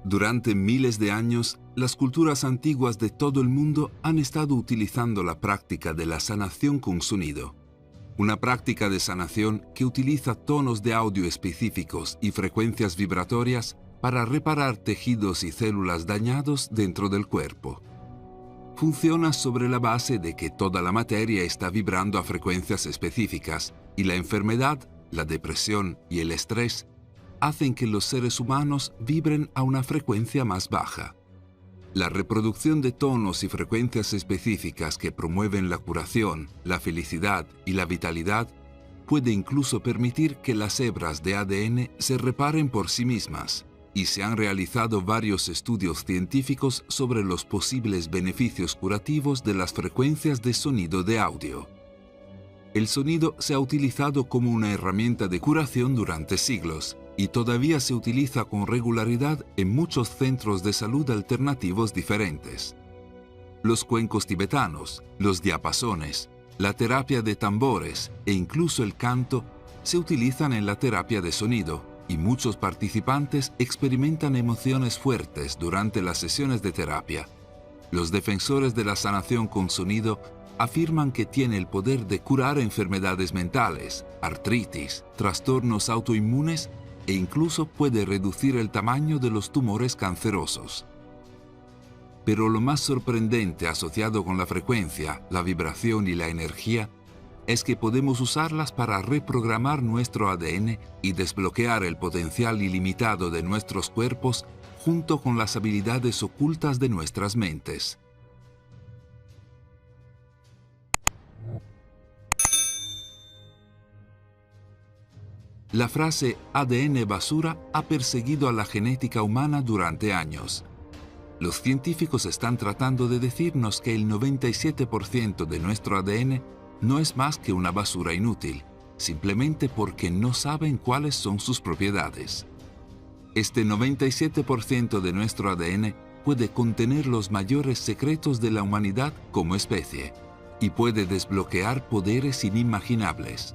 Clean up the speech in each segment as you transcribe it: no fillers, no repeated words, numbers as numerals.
Durante miles de años, las culturas antiguas de todo el mundo han estado utilizando la práctica de la sanación con sonido. Una práctica de sanación que utiliza tonos de audio específicos y frecuencias vibratorias para reparar tejidos y células dañados dentro del cuerpo. Funciona sobre la base de que toda la materia está vibrando a frecuencias específicas y la enfermedad, la depresión y el estrés hacen que los seres humanos vibren a una frecuencia más baja. La reproducción de tonos y frecuencias específicas que promueven la curación, la felicidad y la vitalidad puede incluso permitir que las hebras de ADN se reparen por sí mismas, y se han realizado varios estudios científicos sobre los posibles beneficios curativos de las frecuencias de sonido de audio. El sonido se ha utilizado como una herramienta de curación durante siglos, y todavía se utiliza con regularidad en muchos centros de salud alternativos diferentes. Los cuencos tibetanos, los diapasones, la terapia de tambores e incluso el canto se utilizan en la terapia de sonido, y muchos participantes experimentan emociones fuertes durante las sesiones de terapia. Los defensores de la sanación con sonido afirman que tiene el poder de curar enfermedades mentales, artritis, trastornos autoinmunes e incluso puede reducir el tamaño de los tumores cancerosos. Pero lo más sorprendente asociado con la frecuencia, la vibración y la energía es que podemos usarlas para reprogramar nuestro ADN y desbloquear el potencial ilimitado de nuestros cuerpos junto con las habilidades ocultas de nuestras mentes. La frase ADN basura ha perseguido a la genética humana durante años. Los científicos están tratando de decirnos que el 97% de nuestro ADN no es más que una basura inútil, simplemente porque no saben cuáles son sus propiedades. Este 97% de nuestro ADN puede contener los mayores secretos de la humanidad como especie y puede desbloquear poderes inimaginables.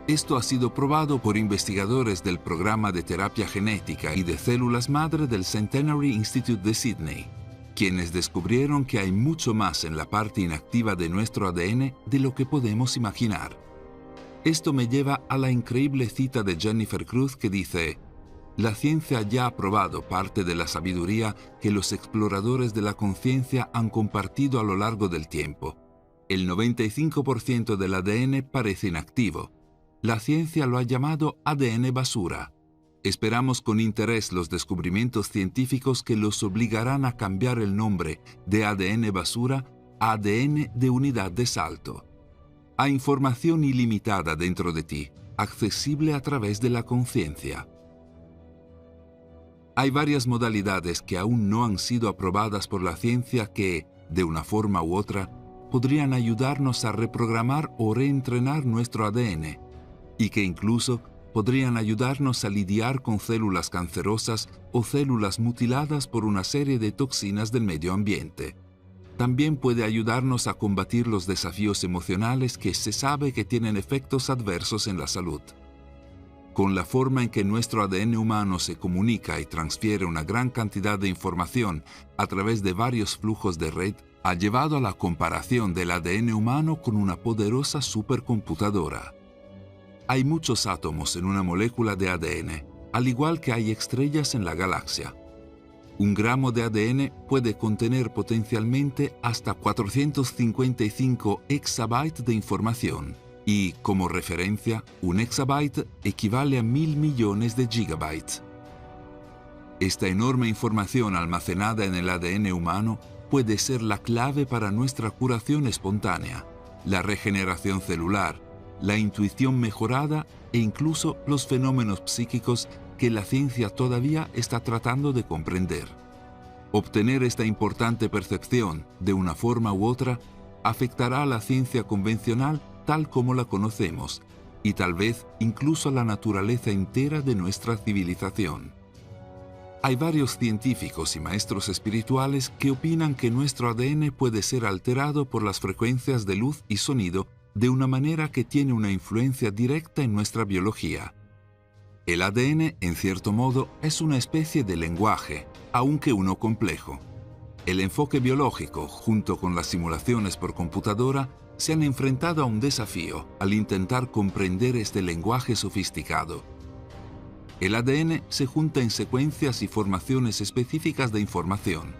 Esto ha sido probado por investigadores del programa de terapia genética y de células madre del Centenary Institute de Sydney, quienes descubrieron que hay mucho más en la parte inactiva de nuestro ADN de lo que podemos imaginar. Esto me lleva a la increíble cita de Jennifer Cruz que dice: «La ciencia ya ha probado parte de la sabiduría que los exploradores de la conciencia han compartido a lo largo del tiempo. El 95% del ADN parece inactivo. La ciencia lo ha llamado ADN basura. Esperamos con interés los descubrimientos científicos que los obligarán a cambiar el nombre de ADN basura a ADN de unidad de salto. Hay información ilimitada dentro de ti, accesible a través de la conciencia». Hay varias modalidades que aún no han sido aprobadas por la ciencia que, de una forma u otra, podrían ayudarnos a reprogramar o reentrenar nuestro ADN, y que incluso podrían ayudarnos a lidiar con células cancerosas o células mutiladas por una serie de toxinas del medio ambiente. También puede ayudarnos a combatir los desafíos emocionales que se sabe que tienen efectos adversos en la salud. Con la forma en que nuestro ADN humano se comunica y transfiere una gran cantidad de información a través de varios flujos de red, ha llevado a la comparación del ADN humano con una poderosa supercomputadora. Hay muchos átomos en una molécula de ADN, al igual que hay estrellas en la galaxia. Un gramo de ADN puede contener potencialmente hasta 455 exabytes de información, y, como referencia, un exabyte equivale a 1.000 millones de gigabytes. Esta enorme información almacenada en el ADN humano puede ser la clave para nuestra curación espontánea, la regeneración celular, la intuición mejorada e incluso los fenómenos psíquicos que la ciencia todavía está tratando de comprender. Obtener esta importante percepción, de una forma u otra, afectará a la ciencia convencional tal como la conocemos, y tal vez incluso a la naturaleza entera de nuestra civilización. Hay varios científicos y maestros espirituales que opinan que nuestro ADN puede ser alterado por las frecuencias de luz y sonido de una manera que tiene una influencia directa en nuestra biología. El ADN, en cierto modo, es una especie de lenguaje, aunque uno complejo. El enfoque biológico, junto con las simulaciones por computadora, se han enfrentado a un desafío al intentar comprender este lenguaje sofisticado. El ADN se junta en secuencias y formaciones específicas de información,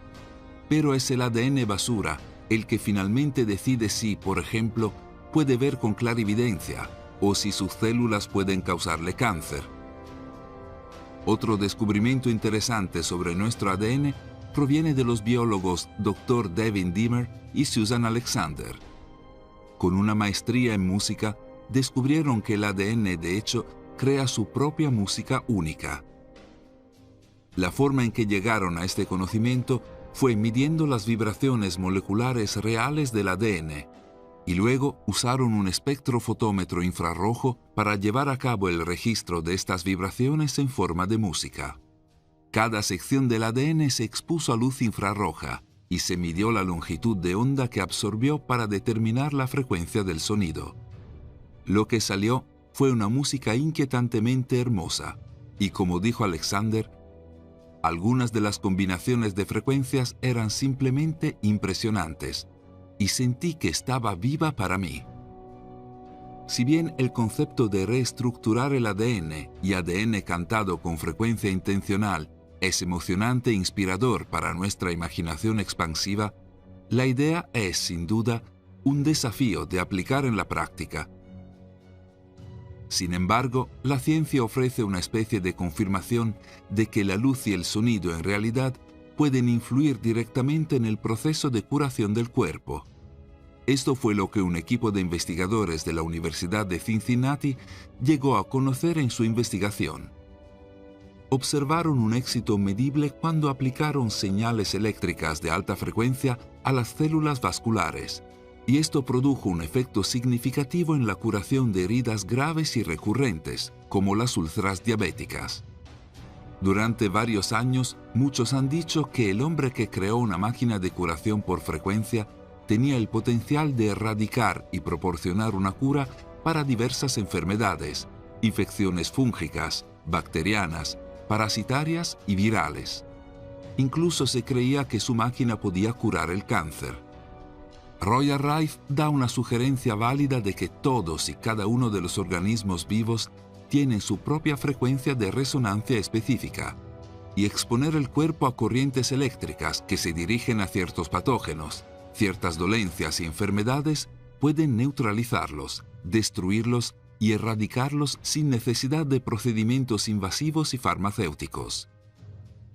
pero es el ADN basura el que finalmente decide si, por ejemplo, puede ver con clarividencia o si sus células pueden causarle cáncer. Otro descubrimiento interesante sobre nuestro ADN proviene de los biólogos Dr. Devin Dimmer y Susan Alexander. Con una maestría en música, descubrieron que el ADN, de hecho, crea su propia música única. La forma en que llegaron a este conocimiento fue midiendo las vibraciones moleculares reales del ADN, y luego usaron un espectrofotómetro infrarrojo para llevar a cabo el registro de estas vibraciones en forma de música. Cada sección del ADN se expuso a luz infrarroja y se midió la longitud de onda que absorbió para determinar la frecuencia del sonido. Lo que salió fue una música inquietantemente hermosa, y como dijo Alexander, algunas de las combinaciones de frecuencias eran simplemente impresionantes, y sentí que estaba viva para mí. Si bien el concepto de reestructurar el ADN y ADN cantado con frecuencia intencional es emocionante e inspirador para nuestra imaginación expansiva, la idea es, sin duda, un desafío de aplicar en la práctica. Sin embargo, la ciencia ofrece una especie de confirmación de que la luz y el sonido en realidad pueden influir directamente en el proceso de curación del cuerpo. Esto fue lo que un equipo de investigadores de la Universidad de Cincinnati llegó a conocer en su investigación. Observaron un éxito medible cuando aplicaron señales eléctricas de alta frecuencia a las células vasculares, y esto produjo un efecto significativo en la curación de heridas graves y recurrentes, como las úlceras diabéticas. Durante varios años, muchos han dicho que el hombre que creó una máquina de curación por frecuencia tenía el potencial de erradicar y proporcionar una cura para diversas enfermedades, infecciones fúngicas, bacterianas, parasitarias y virales. Incluso se creía que su máquina podía curar el cáncer. Roy Rife da una sugerencia válida de que todos y cada uno de los organismos vivos tienen su propia frecuencia de resonancia específica, y exponer el cuerpo a corrientes eléctricas que se dirigen a ciertos patógenos, ciertas dolencias y enfermedades pueden neutralizarlos, destruirlos y erradicarlos sin necesidad de procedimientos invasivos y farmacéuticos.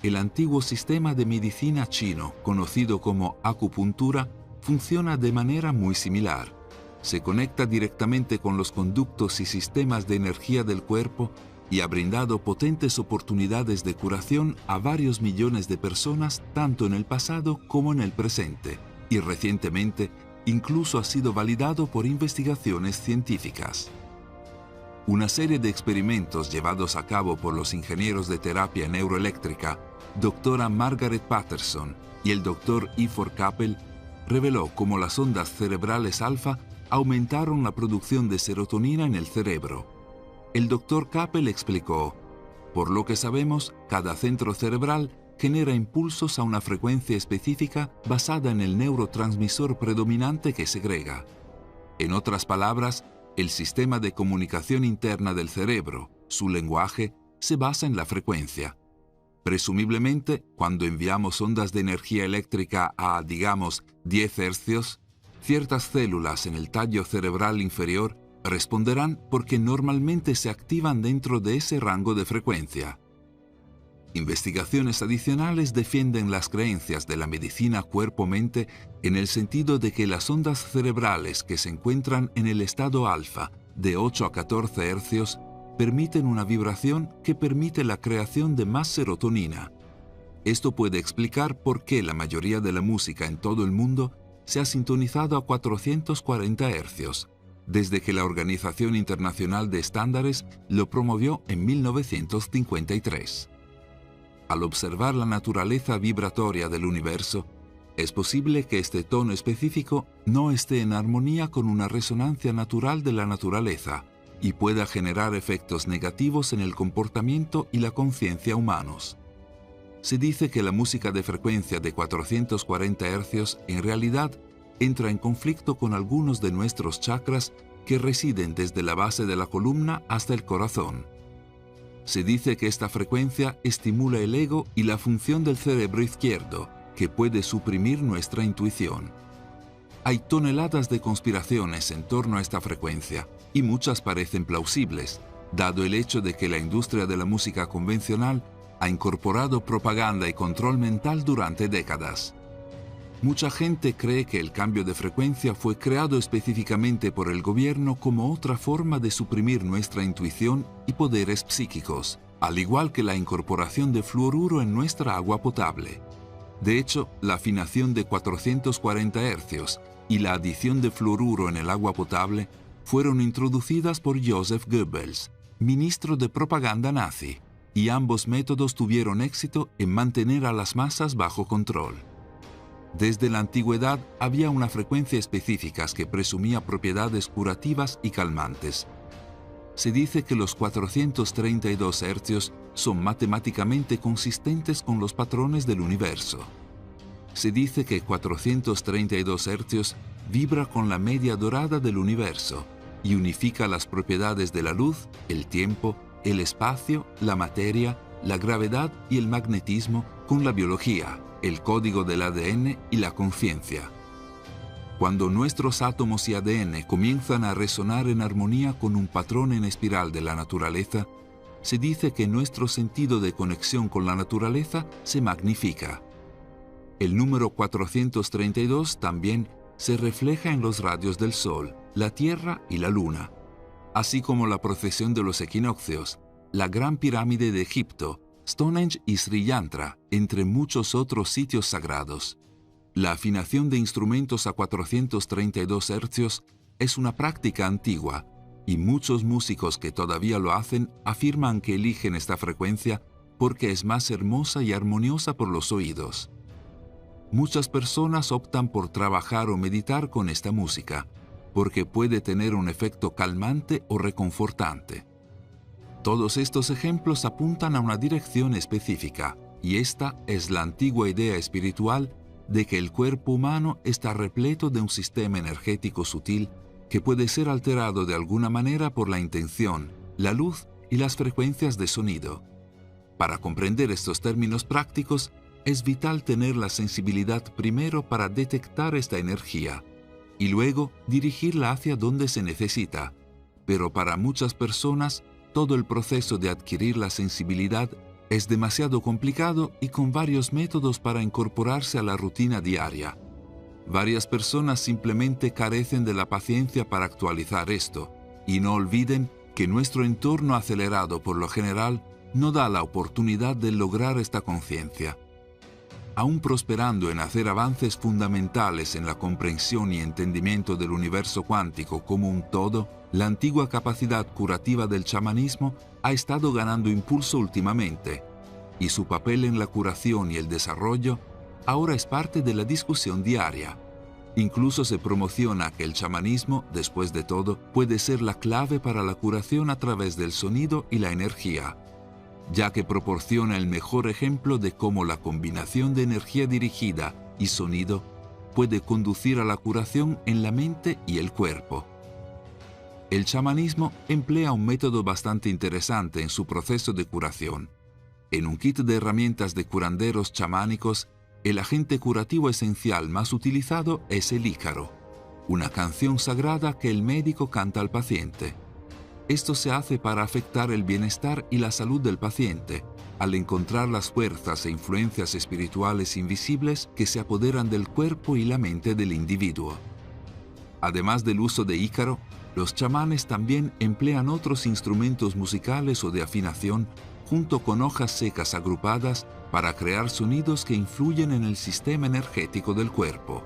El antiguo sistema de medicina chino, conocido como acupuntura, funciona de manera muy similar. Se conecta directamente con los conductos y sistemas de energía del cuerpo y ha brindado potentes oportunidades de curación a varios millones de personas tanto en el pasado como en el presente, y recientemente incluso ha sido validado por investigaciones científicas. Una serie de experimentos llevados a cabo por los ingenieros de terapia neuroeléctrica, doctora Margaret Patterson y el doctor Ifor Kapel, reveló cómo las ondas cerebrales alfa aumentaron la producción de serotonina en el cerebro. El doctor Kapel explicó: por lo que sabemos, cada centro cerebral genera impulsos a una frecuencia específica basada en el neurotransmisor predominante que segrega. En otras palabras, el sistema de comunicación interna del cerebro, su lenguaje, se basa en la frecuencia. Presumiblemente, cuando enviamos ondas de energía eléctrica a, digamos, 10 hercios, ciertas células en el tallo cerebral inferior responderán porque normalmente se activan dentro de ese rango de frecuencia. Investigaciones adicionales defienden las creencias de la medicina cuerpo-mente en el sentido de que las ondas cerebrales que se encuentran en el estado alfa, de 8 a 14 hercios, permiten una vibración que permite la creación de más serotonina. Esto puede explicar por qué la mayoría de la música en todo el mundo se ha sintonizado a 440 hercios, desde que la Organización Internacional de Estándares lo promovió en 1953. Al observar la naturaleza vibratoria del universo, es posible que este tono específico no esté en armonía con una resonancia natural de la naturaleza, y pueda generar efectos negativos en el comportamiento y la conciencia humanos. Se dice que la música de frecuencia de 440 Hz en realidad entra en conflicto con algunos de nuestros chakras que residen desde la base de la columna hasta el corazón. Se dice que esta frecuencia estimula el ego y la función del cerebro izquierdo, que puede suprimir nuestra intuición. Hay toneladas de conspiraciones en torno a esta frecuencia, y muchas parecen plausibles, dado el hecho de que la industria de la música convencional ha incorporado propaganda y control mental durante décadas. Mucha gente cree que el cambio de frecuencia fue creado específicamente por el gobierno como otra forma de suprimir nuestra intuición y poderes psíquicos, al igual que la incorporación de fluoruro en nuestra agua potable. De hecho, la afinación de 440 Hz y la adición de fluoruro en el agua potable fueron introducidas por Joseph Goebbels, ministro de propaganda nazi, y ambos métodos tuvieron éxito en mantener a las masas bajo control. Desde la antigüedad había una frecuencia específica que presumía propiedades curativas y calmantes. Se dice que los 432 Hz son matemáticamente consistentes con los patrones del universo. Se dice que 432 Hz vibra con la media dorada del universo y unifica las propiedades de la luz, el tiempo, el espacio, la materia, la gravedad y el magnetismo con la biología, el código del ADN y la conciencia. Cuando nuestros átomos y ADN comienzan a resonar en armonía con un patrón en espiral de la naturaleza, se dice que nuestro sentido de conexión con la naturaleza se magnifica. El número 432 también se refleja en los radios del Sol, la Tierra y la Luna, así como la procesión de los equinoccios, la Gran Pirámide de Egipto, Stonehenge y Sri Yantra, entre muchos otros sitios sagrados. La afinación de instrumentos a 432 Hz es una práctica antigua, y muchos músicos que todavía lo hacen afirman que eligen esta frecuencia porque es más hermosa y armoniosa por los oídos. Muchas personas optan por trabajar o meditar con esta música, porque puede tener un efecto calmante o reconfortante. Todos estos ejemplos apuntan a una dirección específica, y esta es la antigua idea espiritual de que el cuerpo humano está repleto de un sistema energético sutil que puede ser alterado de alguna manera por la intención, la luz y las frecuencias de sonido. Para comprender estos términos prácticos, es vital tener la sensibilidad primero para detectar esta energía y luego dirigirla hacia donde se necesita, pero para muchas personas todo el proceso de adquirir la sensibilidad es demasiado complicado y con varios métodos para incorporarse a la rutina diaria. Varias personas simplemente carecen de la paciencia para actualizar esto, y no olviden que nuestro entorno acelerado por lo general no da la oportunidad de lograr esta conciencia. Aún prosperando en hacer avances fundamentales en la comprensión y entendimiento del universo cuántico como un todo, la antigua capacidad curativa del chamanismo ha estado ganando impulso últimamente, y su papel en la curación y el desarrollo ahora es parte de la discusión diaria. Incluso se promociona que el chamanismo, después de todo, puede ser la clave para la curación a través del sonido y la energía, ya que proporciona el mejor ejemplo de cómo la combinación de energía dirigida y sonido puede conducir a la curación en la mente y el cuerpo. El chamanismo emplea un método bastante interesante en su proceso de curación. En un kit de herramientas de curanderos chamánicos, el agente curativo esencial más utilizado es el ícaro, una canción sagrada que el médico canta al paciente. Esto se hace para afectar el bienestar y la salud del paciente, al encontrar las fuerzas e influencias espirituales invisibles que se apoderan del cuerpo y la mente del individuo. Además del uso de ícaro, los chamanes también emplean otros instrumentos musicales o de afinación junto con hojas secas agrupadas para crear sonidos que influyen en el sistema energético del cuerpo.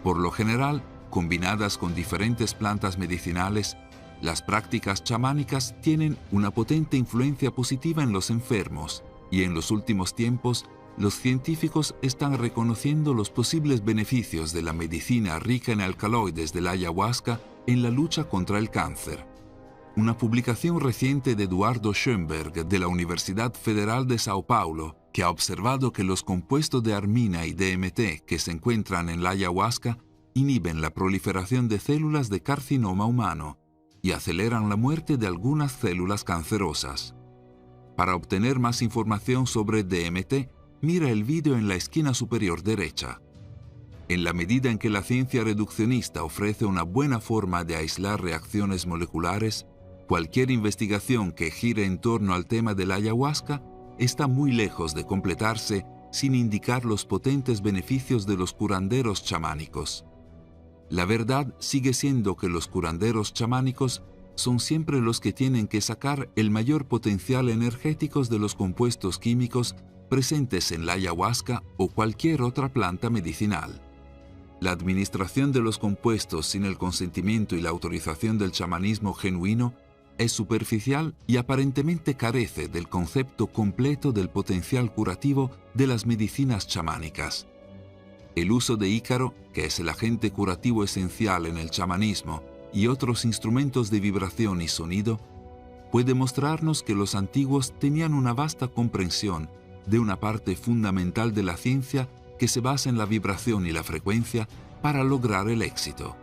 Por lo general, combinadas con diferentes plantas medicinales, las prácticas chamánicas tienen una potente influencia positiva en los enfermos, y en los últimos tiempos, los científicos están reconociendo los posibles beneficios de la medicina rica en alcaloides de la ayahuasca en la lucha contra el cáncer. Una publicación reciente de Eduardo Schoenberg de la Universidad Federal de Sao Paulo, que ha observado que los compuestos de armina y DMT que se encuentran en la ayahuasca inhiben la proliferación de células de carcinoma humano y aceleran la muerte de algunas células cancerosas. Para obtener más información sobre DMT, mira el vídeo en la esquina superior derecha. En la medida en que la ciencia reduccionista ofrece una buena forma de aislar reacciones moleculares, cualquier investigación que gire en torno al tema de la ayahuasca está muy lejos de completarse sin indicar los potentes beneficios de los curanderos chamánicos. La verdad sigue siendo que los curanderos chamánicos son siempre los que tienen que sacar el mayor potencial energético de los compuestos químicos presentes en la ayahuasca o cualquier otra planta medicinal. La administración de los compuestos sin el consentimiento y la autorización del chamanismo genuino es superficial y aparentemente carece del concepto completo del potencial curativo de las medicinas chamánicas. El uso de Ícaro, que es el agente curativo esencial en el chamanismo, y otros instrumentos de vibración y sonido, puede mostrarnos que los antiguos tenían una vasta comprensión de una parte fundamental de la ciencia que se basa en la vibración y la frecuencia para lograr el éxito.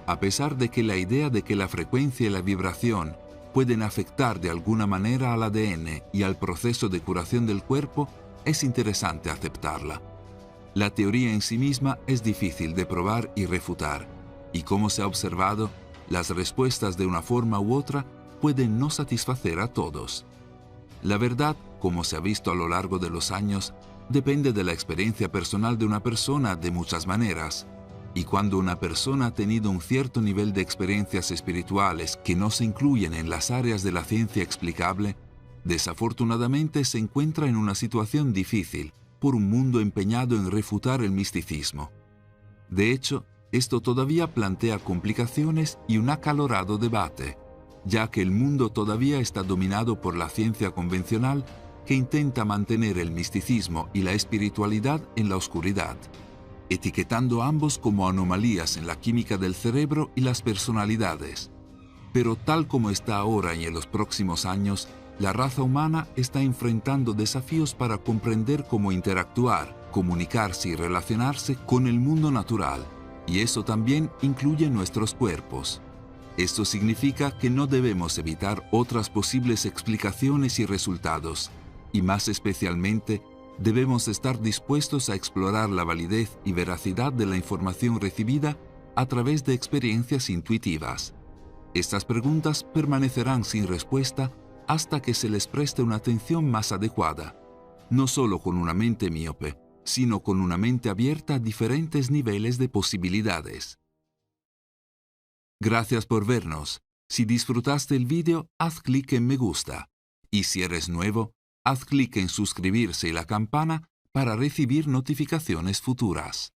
A pesar de que la idea de que la frecuencia y la vibración pueden afectar de alguna manera al ADN y al proceso de curación del cuerpo, es interesante aceptarla. La teoría en sí misma es difícil de probar y refutar, y como se ha observado, las respuestas de una forma u otra pueden no satisfacer a todos. La verdad, como se ha visto a lo largo de los años, depende de la experiencia personal de una persona de muchas maneras, y cuando una persona ha tenido un cierto nivel de experiencias espirituales que no se incluyen en las áreas de la ciencia explicable, desafortunadamente se encuentra en una situación difícil por un mundo empeñado en refutar el misticismo. De hecho, esto todavía plantea complicaciones y un acalorado debate, ya que el mundo todavía está dominado por la ciencia convencional que intenta mantener el misticismo y la espiritualidad en la oscuridad, etiquetando ambos como anomalías en la química del cerebro y las personalidades. Pero tal como está ahora y en los próximos años, la raza humana está enfrentando desafíos para comprender cómo interactuar, comunicarse y relacionarse con el mundo natural, y eso también incluye nuestros cuerpos. Esto significa que no debemos evitar otras posibles explicaciones y resultados, y más especialmente, debemos estar dispuestos a explorar la validez y veracidad de la información recibida a través de experiencias intuitivas. Estas preguntas permanecerán sin respuesta hasta que se les preste una atención más adecuada, no solo con una mente míope, sino con una mente abierta a diferentes niveles de posibilidades. Gracias por vernos. Si disfrutaste el vídeo, haz clic en me gusta. Y si eres nuevo, haz clic en suscribirse y la campana para recibir notificaciones futuras.